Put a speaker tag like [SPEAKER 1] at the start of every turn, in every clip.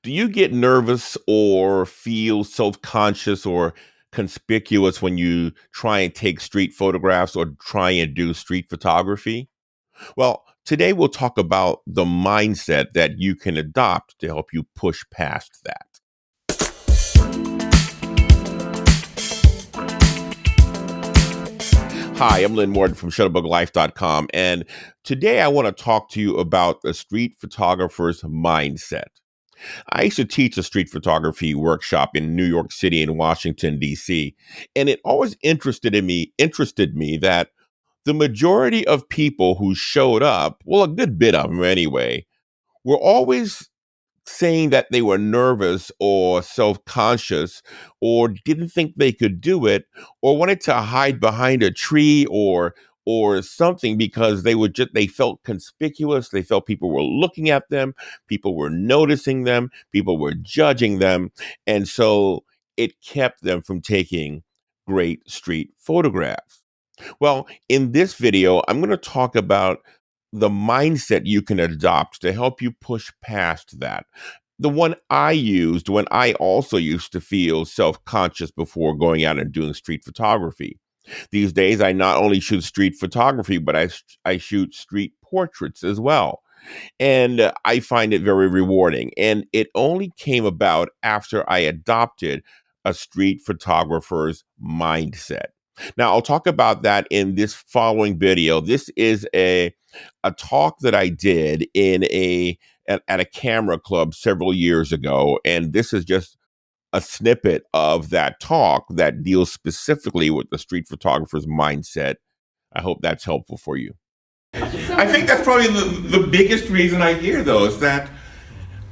[SPEAKER 1] Do you get nervous or feel self-conscious or conspicuous when you try and take street photographs or try and do street photography? Well, today we'll talk about the mindset that you can adopt to help you push past that. Hi, I'm Lynn Morton from shutterbuglife.com, and today I want to talk to you about the street photographer's mindset. I used to teach a street photography workshop in New York City and Washington, D.C., and it always interested me that the majority of people who showed up, well, a good bit of them anyway, were always saying that they were nervous or self-conscious or didn't think they could do it or wanted to hide behind a tree or something because they felt conspicuous. They felt people were looking at them, people were noticing them, people were judging them, and so it kept them from taking great street photographs. Well, in this video, I'm going to talk about the mindset you can adopt to help you push past that. The one I used when I also used to feel self conscious before going out and doing street photography. These days, I not only shoot street photography, but I shoot street portraits as well. And I find it very rewarding. And it only came about after I adopted a street photographer's mindset. Now, I'll talk about that in this following video. This is a talk that I did at a camera club several years ago, and this is just a snippet of that talk that deals specifically with the street photographer's mindset. I hope that's helpful for you. I think that's probably the biggest reason I hear though is that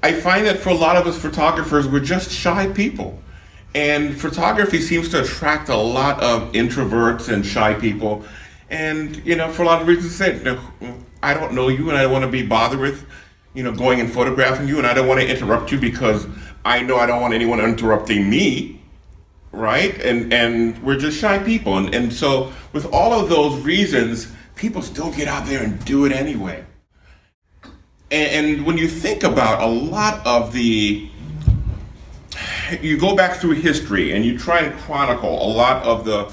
[SPEAKER 1] I find that for a lot of us photographers, we're just shy people. And photography seems to attract a lot of introverts and shy people. And, for a lot of reasons, I don't know you and I don't want to be bothered with, going and photographing you. And I don't want to interrupt you because I know I don't want anyone interrupting me. Right? And we're just shy people. And so with all of those reasons, people still get out there and do it anyway. And when you think about a lot of you go back through history and you try and chronicle a lot of the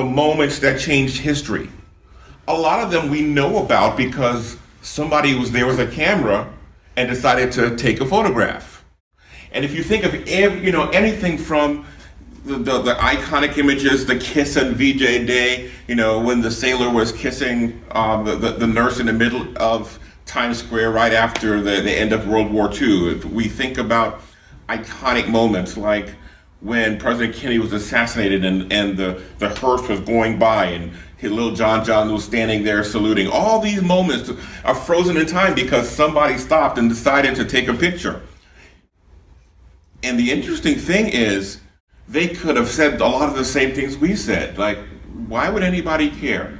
[SPEAKER 1] moments that changed history. A lot of them we know about because somebody was there with a camera and decided to take a photograph. And if you think of anything from the iconic images, the kiss on VJ Day, when the sailor was kissing the nurse in the middle of Times Square right after the end of World War II. If we think about iconic moments like when President Kennedy was assassinated and the hearse was going by and little John was standing there saluting. All these moments are frozen in time because somebody stopped and decided to take a picture. And the interesting thing is, they could have said a lot of the same things we said. Like, why would anybody care?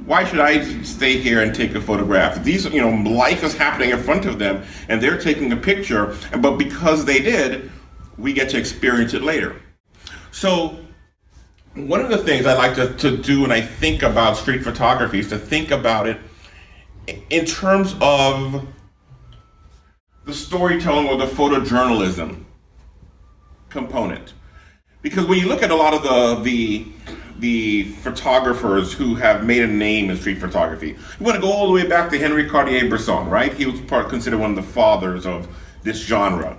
[SPEAKER 1] Why should I stay here and take a photograph? These, life is happening in front of them and they're taking a picture, but because they did, we get to experience it later. So one of the things I like to do when I think about street photography is to think about it in terms of the storytelling or the photojournalism component. Because when you look at a lot of the photographers who have made a name in street photography, you want to go all the way back to Henry Cartier-Bresson, right? He was considered one of the fathers of this genre,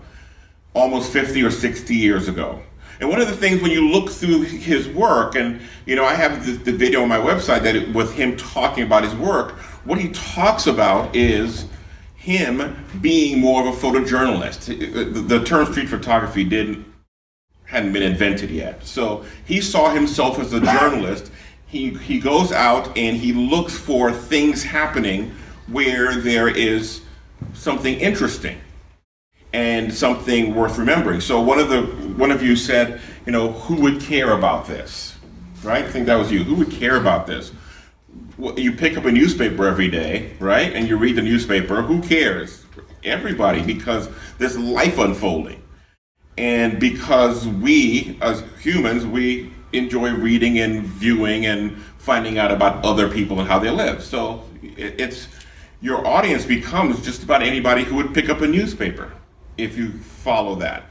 [SPEAKER 1] almost 50 or 60 years ago. And one of the things when you look through his work, and I have the video on my website with him talking about his work, what he talks about is him being more of a photojournalist. The term street photography hadn't been invented yet. So he saw himself as a journalist. He goes out and he looks for things happening where there is something interesting and something worth remembering. So one of you said, who would care about this? Right? I think that was you. Who would care about this? Well, you pick up a newspaper every day, right? And you read the newspaper. Who cares? Everybody, because there's life unfolding. And because we, as humans, we enjoy reading and viewing and finding out about other people and how they live. So it's your audience becomes just about anybody who would pick up a newspaper if you follow that.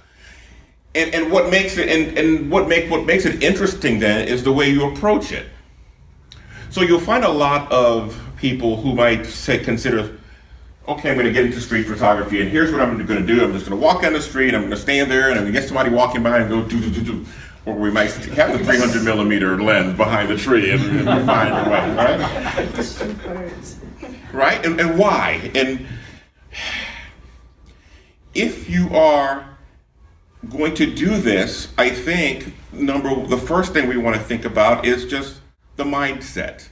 [SPEAKER 1] And what makes it what makes it interesting then is the way you approach it. So you'll find a lot of people who might consider, okay, I'm going to get into street photography, and here's what I'm going to do. I'm just going to walk down the street, I'm going to stand there, and I'm going to get somebody walking by and go do. Or we might have the 300 millimeter lens behind the tree and find a way, right? Right? And why? And if you are going to do this, I think the first thing we want to think about is just the mindset.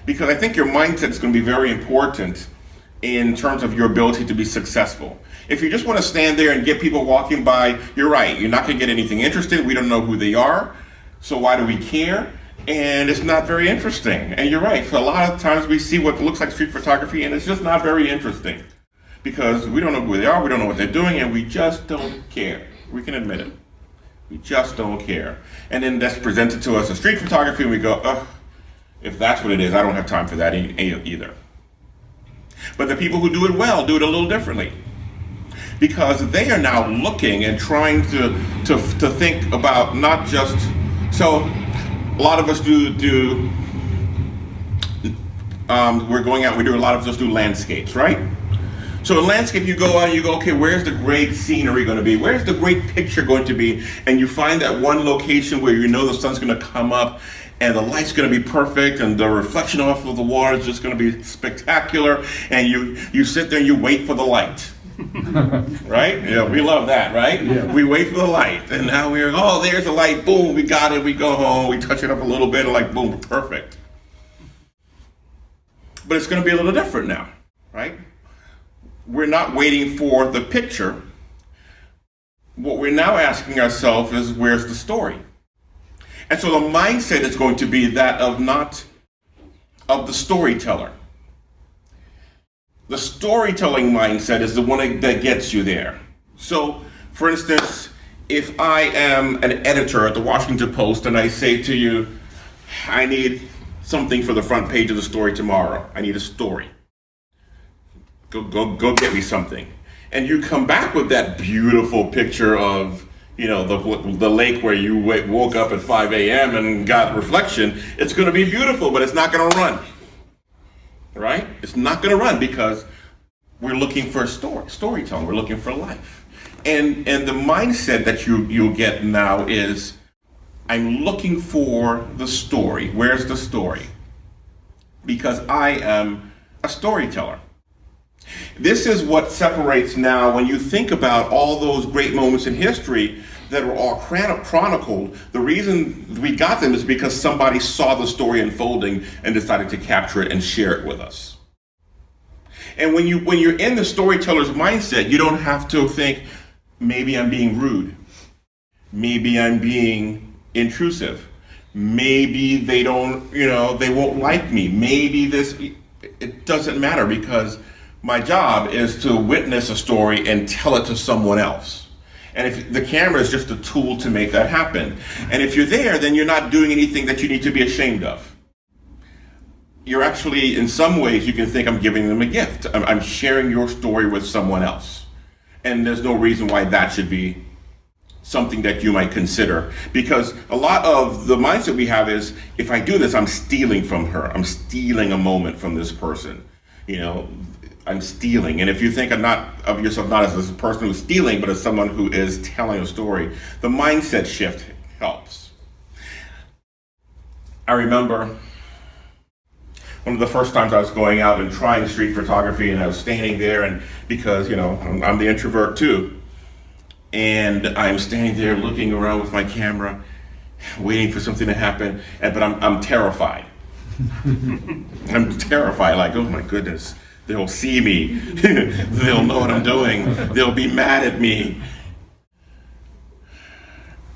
[SPEAKER 1] Because I think your mindset is going to be very important in terms of your ability to be successful. If you just want to stand there and get people walking by, you're right. You're not going to get anything interesting. We don't know who they are. So why do we care? And it's not very interesting. And you're right. So a lot of times we see what looks like street photography and it's just not very interesting. Because we don't know who they are, we don't know what they're doing, and we just don't care. We can admit it. We just don't care. And then that's presented to us as street photography, and we go, ugh, if that's what it is, I don't have time for that either. But the people who do it well do it a little differently. Because they are now looking and trying to think about not just, so a lot of us we're going out, a lot of us do landscapes, right? So in landscape, you go out and you go, okay, where's the great scenery going to be? Where's the great picture going to be? And you find that one location where you know the sun's going to come up and the light's going to be perfect and the reflection off of the water is just going to be spectacular. And you sit there and you wait for the light. Right? Yeah, we love that, right? Yeah. We wait for the light. And now we're, oh, there's the light. Boom, we got it. We go home. We touch it up a little bit and like, boom, perfect. But it's going to be a little different now, right? We're not waiting for the picture. What we're now asking ourselves is, where's the story? And so the mindset is going to be that of the storyteller. The storytelling mindset is the one that gets you there. So, for instance, if I am an editor at the Washington Post and I say to you, I need something for the front page of the story tomorrow. I need a story. Go get me something. And you come back with that beautiful picture of, the lake where you woke up at 5 a.m. and got reflection. It's going to be beautiful, but it's not going to run. Right? It's not going to run because we're looking for a storytelling. We're looking for life. And the mindset that you'll get now is, I'm looking for the story. Where's the story? Because I am a storyteller. This is what separates now, when you think about all those great moments in history that were all chronicled, the reason we got them is because somebody saw the story unfolding and decided to capture it and share it with us. And when you're in the storyteller's mindset, you don't have to think, maybe I'm being rude. Maybe I'm being intrusive. Maybe they don't, they won't like me. Maybe it doesn't matter, because my job is to witness a story and tell it to someone else. And if the camera is just a tool to make that happen. And if you're there, then you're not doing anything that you need to be ashamed of. You're actually, in some ways, you can think I'm giving them a gift. I'm sharing your story with someone else. And there's no reason why that should be something that you might consider. Because a lot of the mindset we have is, if I do this, I'm stealing from her. I'm stealing a moment from this person. I'm stealing. And if you think of yourself not as a person who's stealing, but as someone who is telling a story, the mindset shift helps. I remember one of the first times I was going out and trying street photography, and I was standing there, and because, I'm the introvert too, and I'm standing there looking around with my camera, waiting for something to happen, but I'm terrified. I'm terrified, like, oh my goodness. They'll see me. They'll know what I'm doing. They'll be mad at me.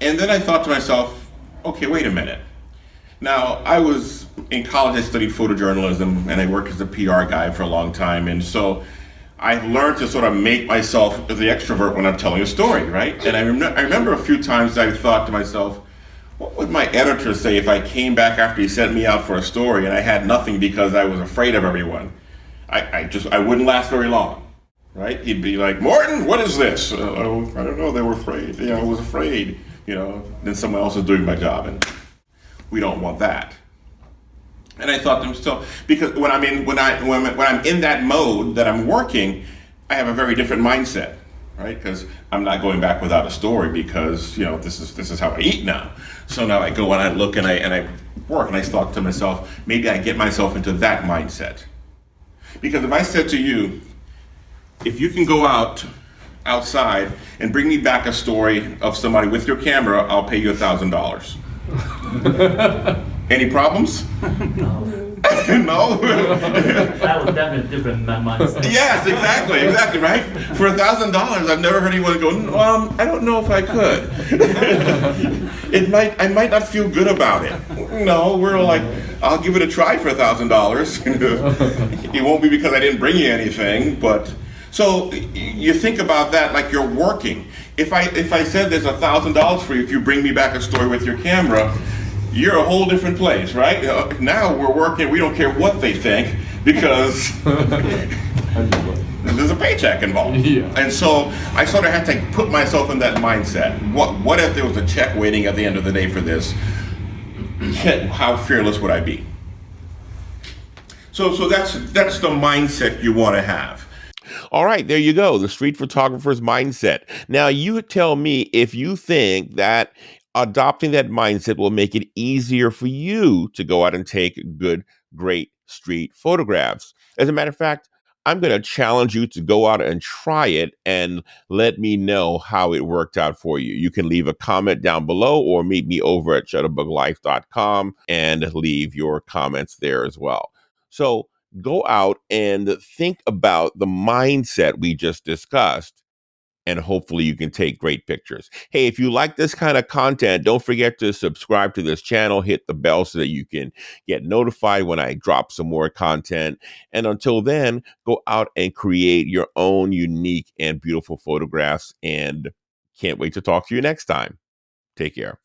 [SPEAKER 1] And then I thought to myself, okay, wait a minute. Now, I was in college, I studied photojournalism, and I worked as a PR guy for a long time. And so I've learned to sort of make myself the extrovert when I'm telling a story, right? And I remember a few times I thought to myself, what would my editor say if I came back after he sent me out for a story and I had nothing because I was afraid of everyone? I wouldn't last very long, right? He'd be like, Morton, what is this? I don't know. They were afraid. I was afraid. Then someone else is doing my job, and we don't want that. And I thought to myself, because when I'm in that mode that I'm working, I have a very different mindset, right? Because I'm not going back without a story, because this is how I eat now. So now I go and I look and I work, and I thought to myself, maybe I get myself into that mindset. Because if I said to you, if you can go outside and bring me back a story of somebody with your camera, I'll pay you $1,000. Any problems?
[SPEAKER 2] No.
[SPEAKER 1] No?
[SPEAKER 2] That was definitely different mindset.
[SPEAKER 1] Yes, exactly, right? For $1,000, I've never heard anyone go, I don't know if I could. I might not feel good about it. No, we're like, I'll give it a try for $1,000. It won't be because I didn't bring you anything, but so you think about that like you're working. If I said there's $1,000 for you if you bring me back a story with your camera, you're a whole different place, right? Now we're working, we don't care what they think, because there's a paycheck involved. Yeah. And so I sort of had to put myself in that mindset. What if there was a check waiting at the end of the day for this? How fearless would I be? So that's the mindset you want to have. All right, there you go. The street photographer's mindset. Now, you tell me if you think that adopting that mindset will make it easier for you to go out and take good, great street photographs. As a matter of fact, I'm going to challenge you to go out and try it and let me know how it worked out for you. You can leave a comment down below or meet me over at shutterbuglife.com and leave your comments there as well. So go out and think about the mindset we just discussed, and hopefully you can take great pictures. Hey, if you like this kind of content, don't forget to subscribe to this channel, hit the bell so that you can get notified when I drop some more content. And until then, go out and create your own unique and beautiful photographs, and can't wait to talk to you next time. Take care.